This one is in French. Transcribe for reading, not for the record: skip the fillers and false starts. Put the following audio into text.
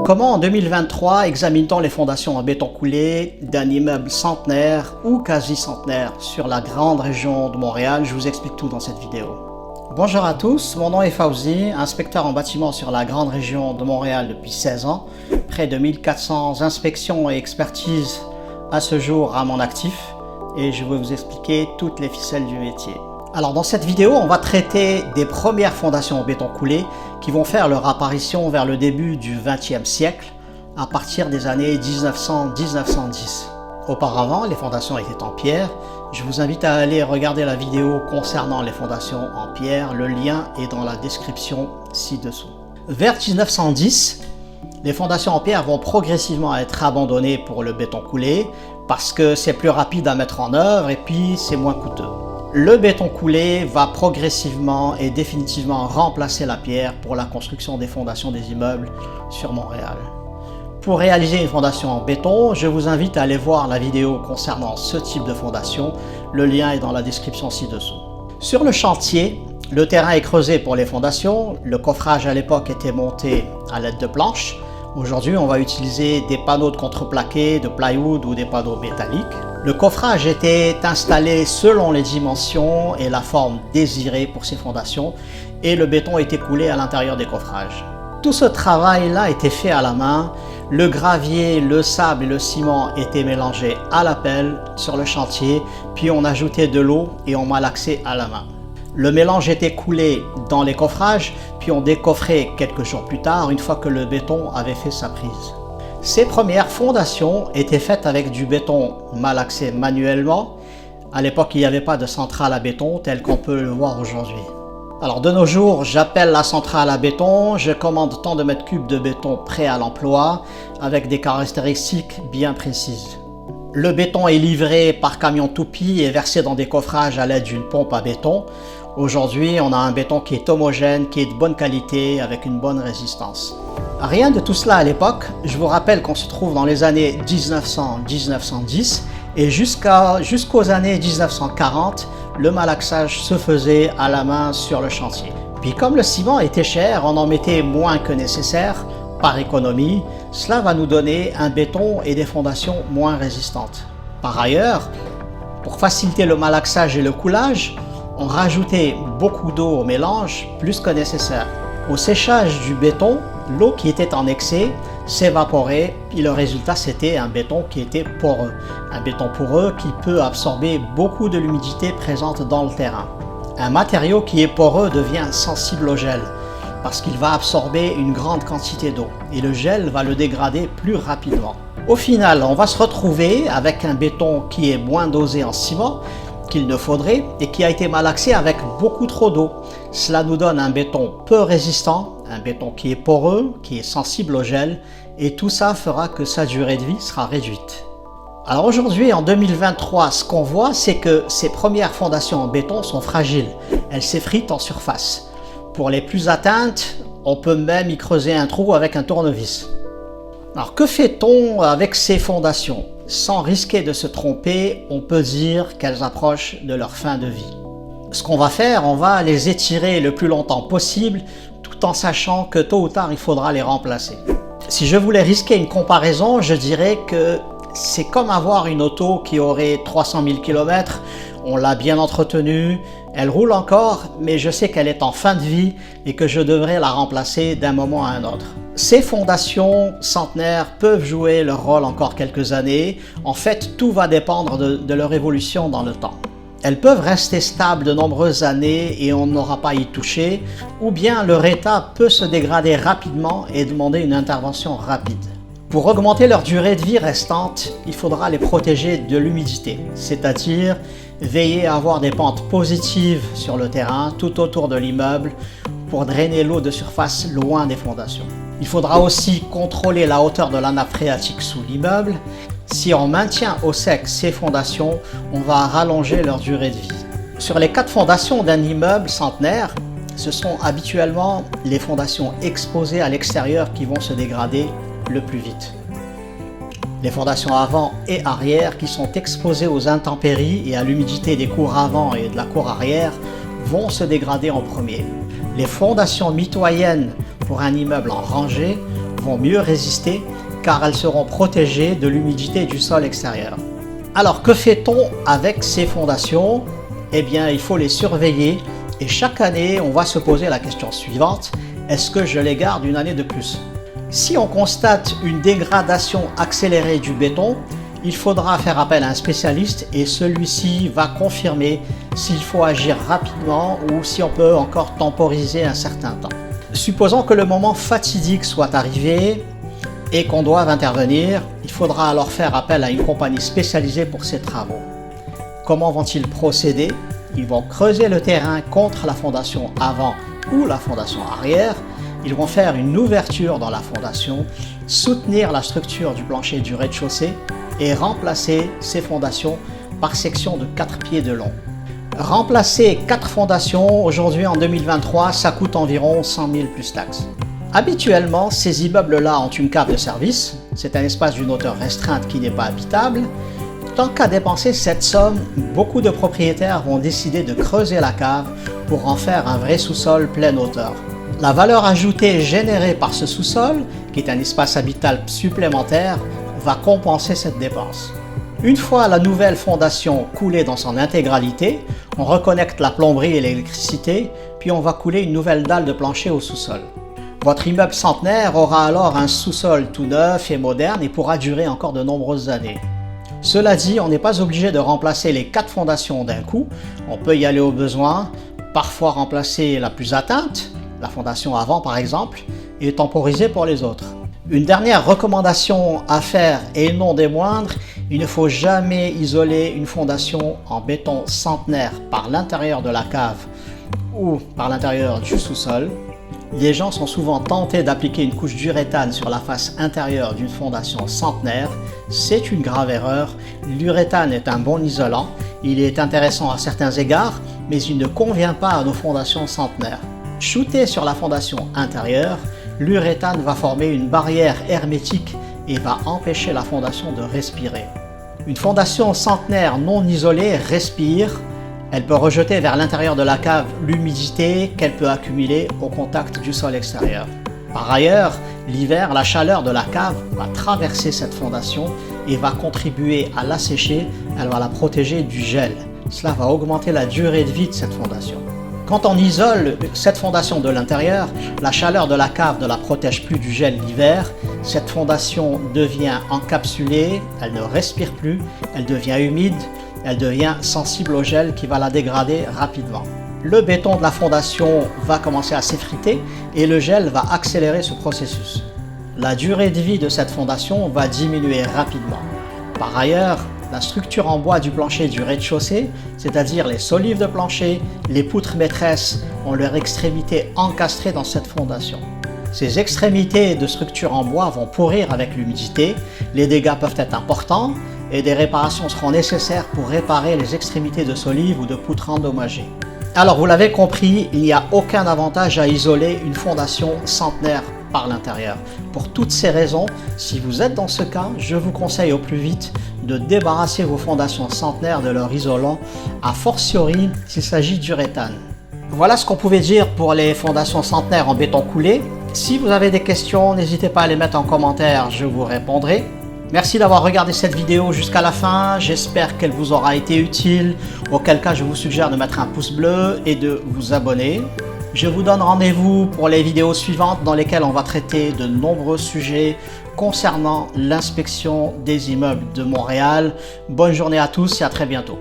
Comment en 2023 examine-t-on les fondations en béton coulé d'un immeuble centenaire ou quasi centenaire sur la grande région de Montréal? Je vous explique tout dans cette vidéo. Bonjour à tous, mon nom est Fauzi, inspecteur en bâtiment sur la grande région de Montréal depuis 16 ans. Près de 1400 inspections et expertises à ce jour à mon actif et je vais vous expliquer toutes les ficelles du métier. Alors dans cette vidéo, on va traiter des premières fondations en béton coulé qui vont faire leur apparition vers le début du XXe siècle, à partir des années 1900-1910. Auparavant, les fondations étaient en pierre. Je vous invite à aller regarder la vidéo concernant les fondations en pierre. Le lien est dans la description ci-dessous. Vers 1910, les fondations en pierre vont progressivement être abandonnées pour le béton coulé parce que c'est plus rapide à mettre en œuvre et puis c'est moins coûteux. Le béton coulé va progressivement et définitivement remplacer la pierre pour la construction des fondations des immeubles sur Montréal. Pour réaliser une fondation en béton, je vous invite à aller voir la vidéo concernant ce type de fondation. Le lien est dans la description ci-dessous. Sur le chantier, le terrain est creusé pour les fondations. Le coffrage à l'époque était monté à l'aide de planches. Aujourd'hui, on va utiliser des panneaux de contreplaqué, de plywood ou des panneaux métalliques. Le coffrage était installé selon les dimensions et la forme désirée pour ces fondations et le béton était coulé à l'intérieur des coffrages. Tout ce travail-là était fait à la main. Le gravier, le sable et le ciment étaient mélangés à la pelle sur le chantier, puis on ajoutait de l'eau et on malaxait à la main. Le mélange était coulé dans les coffrages, puis on décoffrait quelques jours plus tard, une fois que le béton avait fait sa prise. Ces premières fondations étaient faites avec du béton malaxé manuellement. À l'époque, il n'y avait pas de centrale à béton tel qu'on peut le voir aujourd'hui. Alors de nos jours, j'appelle la centrale à béton, je commande tant de mètres cubes de béton prêt à l'emploi avec des caractéristiques bien précises. Le béton est livré par camion toupie et versé dans des coffrages à l'aide d'une pompe à béton. Aujourd'hui, on a un béton qui est homogène, qui est de bonne qualité, avec une bonne résistance. Rien de tout cela à l'époque. Je vous rappelle qu'on se trouve dans les années 1900-1910 et jusqu'aux années 1940, le malaxage se faisait à la main sur le chantier. Puis comme le ciment était cher, on en mettait moins que nécessaire par économie. Cela va nous donner un béton et des fondations moins résistantes. Par ailleurs, pour faciliter le malaxage et le coulage, on rajoutait beaucoup d'eau au mélange, plus que nécessaire. Au séchage du béton, l'eau qui était en excès s'évaporait et le résultat c'était un béton qui était poreux. Un béton poreux qui peut absorber beaucoup de l'humidité présente dans le terrain. Un matériau qui est poreux devient sensible au gel parce qu'il va absorber une grande quantité d'eau et le gel va le dégrader plus rapidement. Au final, on va se retrouver avec un béton qui est moins dosé en ciment qu'il ne faudrait et qui a été malaxé avec beaucoup trop d'eau. Cela nous donne un béton peu résistant, un béton qui est poreux, qui est sensible au gel et tout ça fera que sa durée de vie sera réduite. Alors aujourd'hui, en 2023, ce qu'on voit, c'est que ces premières fondations en béton sont fragiles. Elles s'effritent en surface. Pour les plus atteintes, on peut même y creuser un trou avec un tournevis. Alors que fait-on avec ces fondations? Sans risquer de se tromper, on peut dire qu'elles approchent de leur fin de vie. Ce qu'on va faire, on va les étirer le plus longtemps possible, tout en sachant que tôt ou tard, il faudra les remplacer. Si je voulais risquer une comparaison, je dirais que c'est comme avoir une auto qui aurait 300 000 km, on l'a bien entretenue, elle roule encore, mais je sais qu'elle est en fin de vie et que je devrais la remplacer d'un moment à un autre. Ces fondations centenaires peuvent jouer leur rôle encore quelques années. En fait, tout va dépendre de leur évolution dans le temps. Elles peuvent rester stables de nombreuses années et on n'aura pas à y toucher, ou bien leur état peut se dégrader rapidement et demander une intervention rapide. Pour augmenter leur durée de vie restante, il faudra les protéger de l'humidité, c'est-à-dire veiller à avoir des pentes positives sur le terrain tout autour de l'immeuble pour drainer l'eau de surface loin des fondations. Il faudra aussi contrôler la hauteur de la nappe phréatique sous l'immeuble. Si on maintient au sec ces fondations, on va rallonger leur durée de vie. Sur les 4 fondations d'un immeuble centenaire, ce sont habituellement les fondations exposées à l'extérieur qui vont se dégrader le plus vite. Les fondations avant et arrière qui sont exposées aux intempéries et à l'humidité des cours avant et de la cour arrière vont se dégrader en premier. Les fondations mitoyennes pour un immeuble en rangée vont mieux résister car elles seront protégées de l'humidité du sol extérieur. Alors que fait-on avec ces fondations? Eh bien, il faut les surveiller et chaque année, on va se poser la question suivante: est-ce que je les garde une année de plus? Si on constate une dégradation accélérée du béton, il faudra faire appel à un spécialiste et celui-ci va confirmer s'il faut agir rapidement ou si on peut encore temporiser un certain temps. Supposons que le moment fatidique soit arrivé et qu'on doive intervenir, il faudra alors faire appel à une compagnie spécialisée pour ces travaux. Comment vont-ils procéder? Ils vont creuser le terrain contre la fondation avant ou la fondation arrière. Ils vont faire une ouverture dans la fondation, soutenir la structure du plancher du rez-de-chaussée et remplacer ces fondations par section de 4 pieds de long. Remplacer 4 fondations aujourd'hui en 2023, ça coûte environ 100 000 plus taxes. Habituellement, ces immeubles-là ont une cave de service. C'est un espace d'une hauteur restreinte qui n'est pas habitable. Tant qu'à dépenser cette somme, beaucoup de propriétaires vont décider de creuser la cave pour en faire un vrai sous-sol pleine hauteur. La valeur ajoutée générée par ce sous-sol, qui est un espace habitable supplémentaire, va compenser cette dépense. Une fois la nouvelle fondation coulée dans son intégralité, on reconnecte la plomberie et l'électricité, puis on va couler une nouvelle dalle de plancher au sous-sol. Votre immeuble centenaire aura alors un sous-sol tout neuf et moderne et pourra durer encore de nombreuses années. Cela dit, on n'est pas obligé de remplacer les 4 fondations d'un coup, on peut y aller au besoin, parfois remplacer la plus atteinte, la fondation avant par exemple, et temporiser pour les autres. Une dernière recommandation à faire, et non des moindres, il ne faut jamais isoler une fondation en béton centenaire par l'intérieur de la cave ou par l'intérieur du sous-sol. Les gens sont souvent tentés d'appliquer une couche d'uréthane sur la face intérieure d'une fondation centenaire. C'est une grave erreur. L'uréthane est un bon isolant, il est intéressant à certains égards, mais il ne convient pas à nos fondations centenaires. Shooté sur la fondation intérieure, l'uréthane va former une barrière hermétique et va empêcher la fondation de respirer. Une fondation centenaire non isolée respire. Elle peut rejeter vers l'intérieur de la cave l'humidité qu'elle peut accumuler au contact du sol extérieur. Par ailleurs, l'hiver, la chaleur de la cave va traverser cette fondation et va contribuer à l'assécher, elle va la protéger du gel. Cela va augmenter la durée de vie de cette fondation. Quand on isole cette fondation de l'intérieur, la chaleur de la cave ne la protège plus du gel l'hiver. Cette fondation devient encapsulée, elle ne respire plus, elle devient humide, elle devient sensible au gel qui va la dégrader rapidement. Le béton de la fondation va commencer à s'effriter et le gel va accélérer ce processus. La durée de vie de cette fondation va diminuer rapidement. Par ailleurs, la structure en bois du plancher du rez-de-chaussée, c'est-à-dire les solives de plancher, les poutres maîtresses, ont leurs extrémités encastrées dans cette fondation. Ces extrémités de structure en bois vont pourrir avec l'humidité, les dégâts peuvent être importants et des réparations seront nécessaires pour réparer les extrémités de solives ou de poutres endommagées. Alors vous l'avez compris, il n'y a aucun avantage à isoler une fondation centenaire par l'intérieur. Pour toutes ces raisons, si vous êtes dans ce cas, je vous conseille au plus vite de débarrasser vos fondations centenaires de leur isolant, a fortiori s'il s'agit d'uréthane. Voilà ce qu'on pouvait dire pour les fondations centenaires en béton coulé. Si vous avez des questions, n'hésitez pas à les mettre en commentaire, je vous répondrai. Merci d'avoir regardé cette vidéo jusqu'à la fin, j'espère qu'elle vous aura été utile, auquel cas je vous suggère de mettre un pouce bleu et de vous abonner. Je vous donne rendez-vous pour les vidéos suivantes dans lesquelles on va traiter de nombreux sujets concernant l'inspection des immeubles de Montréal. Bonne journée à tous et à très bientôt.